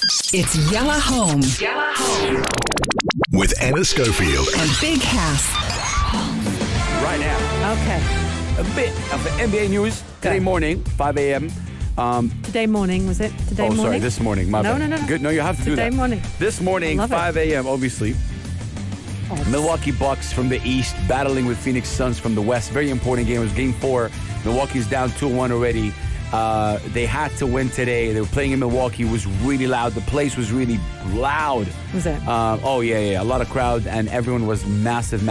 It's Yella Home. Yella Home. With Anna Schofield. And Big Cass. Right now. Okay. A bit of the NBA news today morning, 5 a.m. Today morning, was it? Today morning? Sorry, this morning. My bad. No. Good. No, you have to do that. Today morning. This morning, Love 5 a.m., obviously. Milwaukee Bucks from the East battling with Phoenix Suns from the West. Very important game. It was Game 4. Milwaukee's down 2-1 already. They had to win today. They were playing in Milwaukee. It was really loud. The place was really loud. Was it? Yeah. A lot of crowd, and everyone was massive.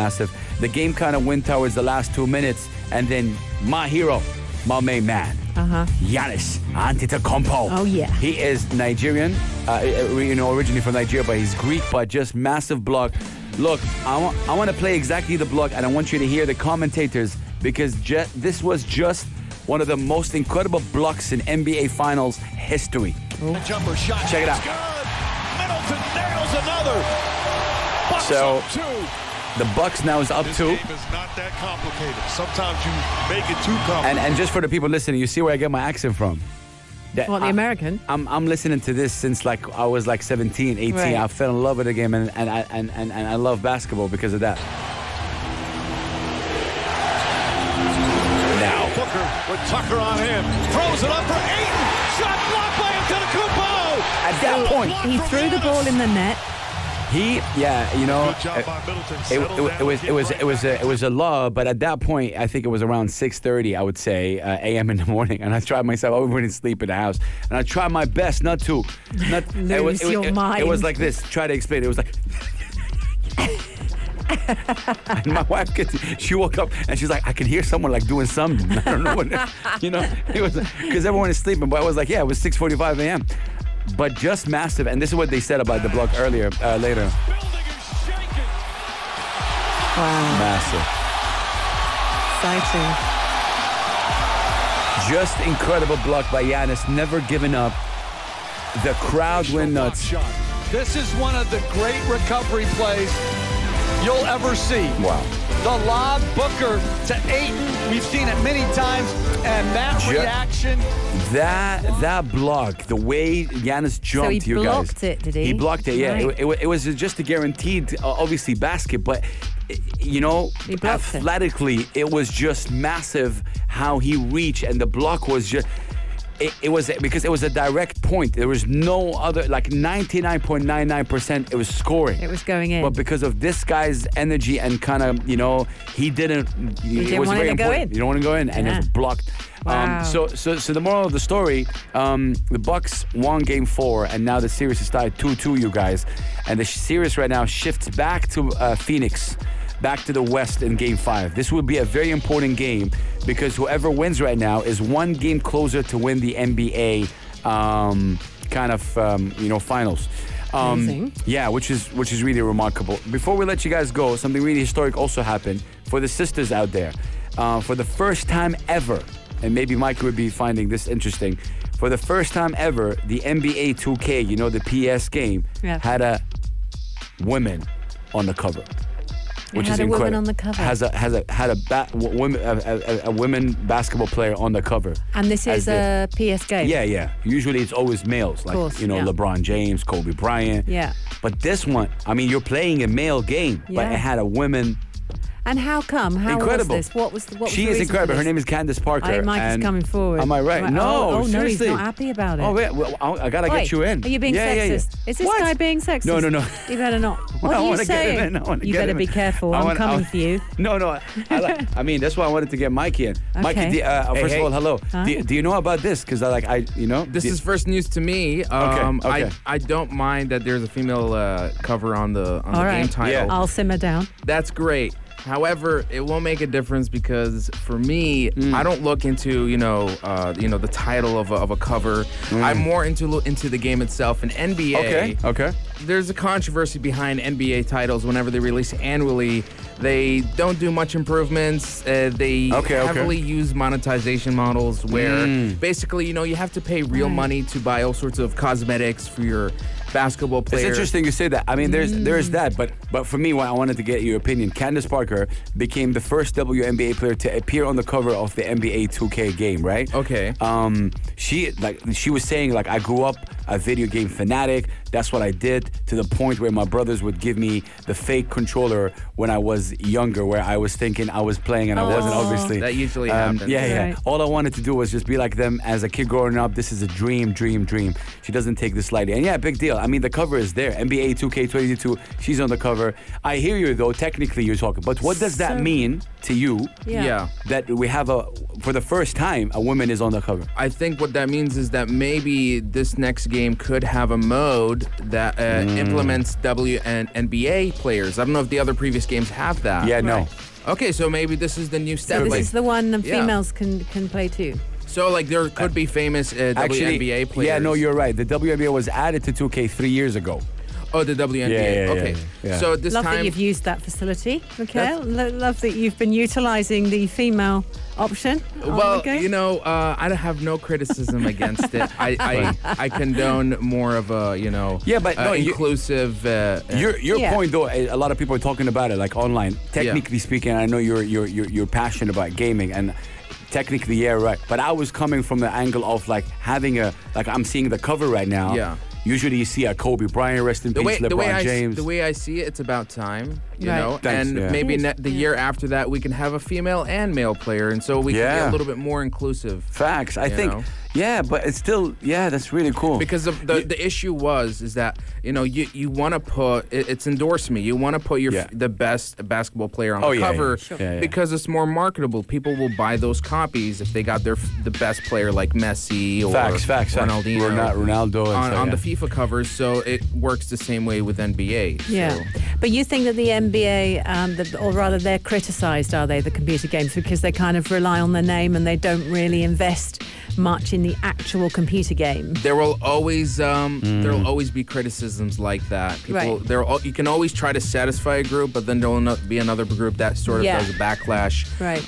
The game kind of went towards the last 2 minutes, and then my hero, my main man, Giannis Antetokounmpo. Oh, yeah. He is Nigerian, originally from Nigeria, but he's Greek, but just massive block. Look, I want to play exactly the block, and I want you to hear the commentators, because this was just one of the most incredible blocks in NBA Finals history. A jumper shot. Check it out. Good. Middleton nails another. Bucks So, up 2. The Bucks now is up This 2. game is not that complicated. Sometimes you make it too complicated. And just for the people listening, you see where I get my accent from. The American? I'm listening to this since I was 17, 18. Right. I fell in love with the game, and I love basketball because of that. Now, Booker with Tucker on him. Throws it up for Ayton. Shot blocked by Antetokounmpo. at that point, He threw the ball in the net. Good job by Middleton. it was a law, but at that point, I think it was around 6:30, I would say, a.m. in the morning, and I tried myself. I wouldn't sleep in the house, and I tried my best not to. Lose your mind. It was like this. Try to explain. It was like. And my wife she woke up and she's like, I can hear someone doing something. I don't know what, it was because everyone is sleeping. But I was like, yeah, it was 6:45 a.m. But just massive. And this is what they said about the block later. Building is shaking. Massive. Exciting. Just incredible block by Giannis. Never giving up. The crowd went nuts. Shot. This is one of the great recovery plays you'll ever see. Wow. The lob, Booker to Ayton. We've seen it many times, and that reaction. That block, the way Giannis jumped, So he blocked it, did he? He blocked it, yeah. Right. It was just a guaranteed, obviously, basket, but, He blocked it. athletically, it was just massive how he reached, and the block was just... It was because it was a direct point. There was no other, 99.99% it was scoring. It was going in. But because of this guy's energy and kind of, he didn't it was want it very to go important. in. You don't want to go in, and it was blocked. Wow. So the moral of the story, the Bucks won Game 4, and now the series is tied 2-2, you guys. And the series right now shifts back to Phoenix, back to the West in Game 5. This will be a very important game because whoever wins right now is one game closer to win the NBA finals. Amazing. Yeah, which is really remarkable. Before we let you guys go, something really historic also happened for the sisters out there. For the first time ever, and maybe Mike would be finding this interesting, for the first time ever, the NBA 2K, the PS game, had a woman on the cover. Which is a incredible. woman on the cover. A women basketball player on the cover. And this is a PS game? Yeah. Usually it's always males, LeBron James, Kobe Bryant. Yeah. But this one, you're playing a male game, but Yeah. it had a woman. And how come? How Incredible. was this? What was the She reason is for incredible. this? Her name is Candice Parker. Mike is coming forward. Am I right? Right. No, no, seriously. he's not happy about it. Oh, wait, well, I gotta get you in. Are you being sexist? Is this What? guy being sexist? No. You better not. What I are you wanna get him saying? in. I wanna You get better him be in. careful. I'm coming for you. No. That's why I wanted to get Mikey in. Mikey, Okay. first of all, hello. Huh? Do you know about this? Because This is first news to me. Okay. I don't mind that there's a female cover on the All right. game title. Yeah. I'll simmer down. That's great. However, it won't make a difference because for me, I don't look into the title of a cover. I'm more into the game itself. And NBA. Okay. There's a controversy behind NBA titles whenever they release annually. They don't do much improvements. They heavily use monetization models where basically, you have to pay real money to buy all sorts of cosmetics for your basketball players. It's interesting you say that. There's that, but for me, I wanted to get your opinion. Candice Parker became the first WNBA player to appear on the cover of the NBA 2K game, right? Okay. She was saying I grew up a video game fanatic. That's what I did, to the point where my brothers would give me the fake controller when I was younger, where I was thinking I was playing and I wasn't, obviously. That usually happens. Yeah. Right. All I wanted to do was just be like them as a kid growing up. This is a dream. She doesn't take this lightly. And yeah, big deal. I mean, the cover is there. NBA 2K22, she's on the cover. I hear you, though. Technically, you're talking. But what does that mean to you? Yeah. That we have for the first time, a woman is on the cover. I think what that means is that maybe this next game could have a mode that implements W and NBA players. I don't know if the other previous games have that. Yeah, no. Okay, so maybe this is the new step. So this like, is the one females can play too. So like there could be famous WNBA players. Yeah, no, you're right. The WNBA was added to 2K 3 years ago. Oh, the WNBA. Yeah, okay. yeah. So this Love time that you've used that facility, Mikhail. Love that you've been utilizing the female option. Well, you know, I have no criticism against it. I condone more of a, you know, but no, inclusive. Your point, though, a lot of people are talking about it, like online. Technically speaking, I know you're passionate about gaming, and technically, yeah, right. But I was coming from the angle of like having I'm seeing the cover right now. Yeah. Usually you see a Kobe Bryant, rest in peace, LeBron James. The way I see it, it's about time, you Right. know, Thanks, and yeah. maybe the year after that we can have a female and male player, and so we can get a little bit more inclusive. Facts. I you think, know? yeah, but it's still, that's really cool. Because the issue is that, you know, you want to put, it's endorsement. You want to put the best basketball player on the cover because it's more marketable. People will buy those copies if they got the best player like Messi or Ronaldinho Ronaldo on the FIFA covers. So it works the same way with NBA. Yeah, so. But you think that the NBA, or rather they're criticised, are they, the computer games, because they kind of rely on their name and they don't really invest much in the actual computer game? There will always be criticisms like that. People, you can always try to satisfy a group, but then there will be another group that sort of does a backlash. Right.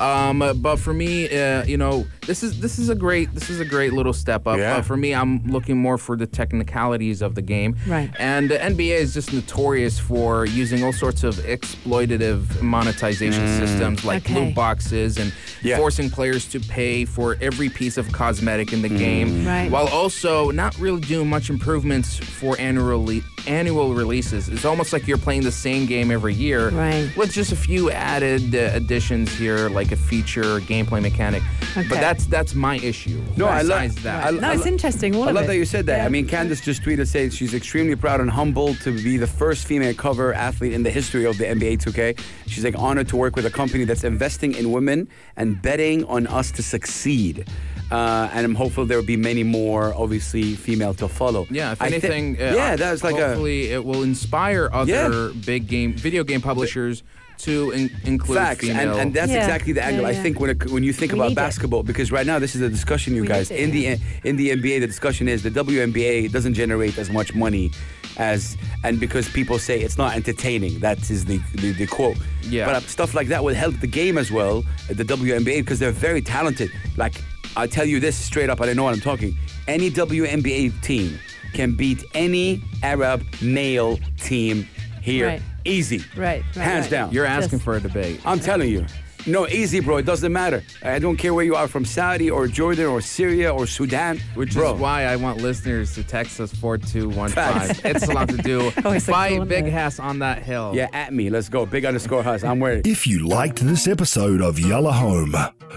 But for me, you know, this is a great little step up. Yeah. For me, I'm looking more for the technicalities of the game. Right. And the NBA is just notorious for using all sorts of exploitative monetization systems like loot boxes and forcing players to pay for every piece of cosmetic in the game, while also not really doing much improvements for annual releases. It's almost like you're playing the same game every year, with just a few added additions here, like a feature, gameplay mechanic. But that's my issue. No, I love that. No, it's interesting. I love that you said that. Yeah. I mean, Candice just tweeted saying she's extremely proud and humbled to be the first female cover athlete in the history of the NBA 2K. She's like honored to work with a company that's investing in women and betting on us to succeed. And I'm hopeful there will be many more, obviously, female to follow. Yeah, if anything, that's like hopefully it will inspire other video game publishers to include female. And that's exactly the angle. I think when you think about basketball, because right now this is a discussion, you guys. In the NBA, the discussion is the WNBA doesn't generate as much money and because people say it's not entertaining. That is the quote. Yeah. But stuff like that will help the game as well, the WNBA, because they're very talented. Like, I'll tell you this straight up, and I know what I'm talking. Any WNBA team can beat any Arab male team here. Right. Easy. Right. Hands down. You're asking for a debate. I'm telling you. No, easy, bro. It doesn't matter. I don't care where you are, from Saudi or Jordan or Syria or Sudan. Which is why I want listeners to text us 4215. It's a lot to do. Fight Big Hass on that hill. Yeah, at me. Let's go. Big_Hass. I'm ready. If you liked this episode of Yalla Home,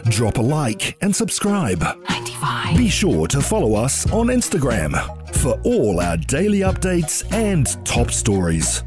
drop a like and subscribe. 95. Be sure to follow us on Instagram for all our daily updates and top stories.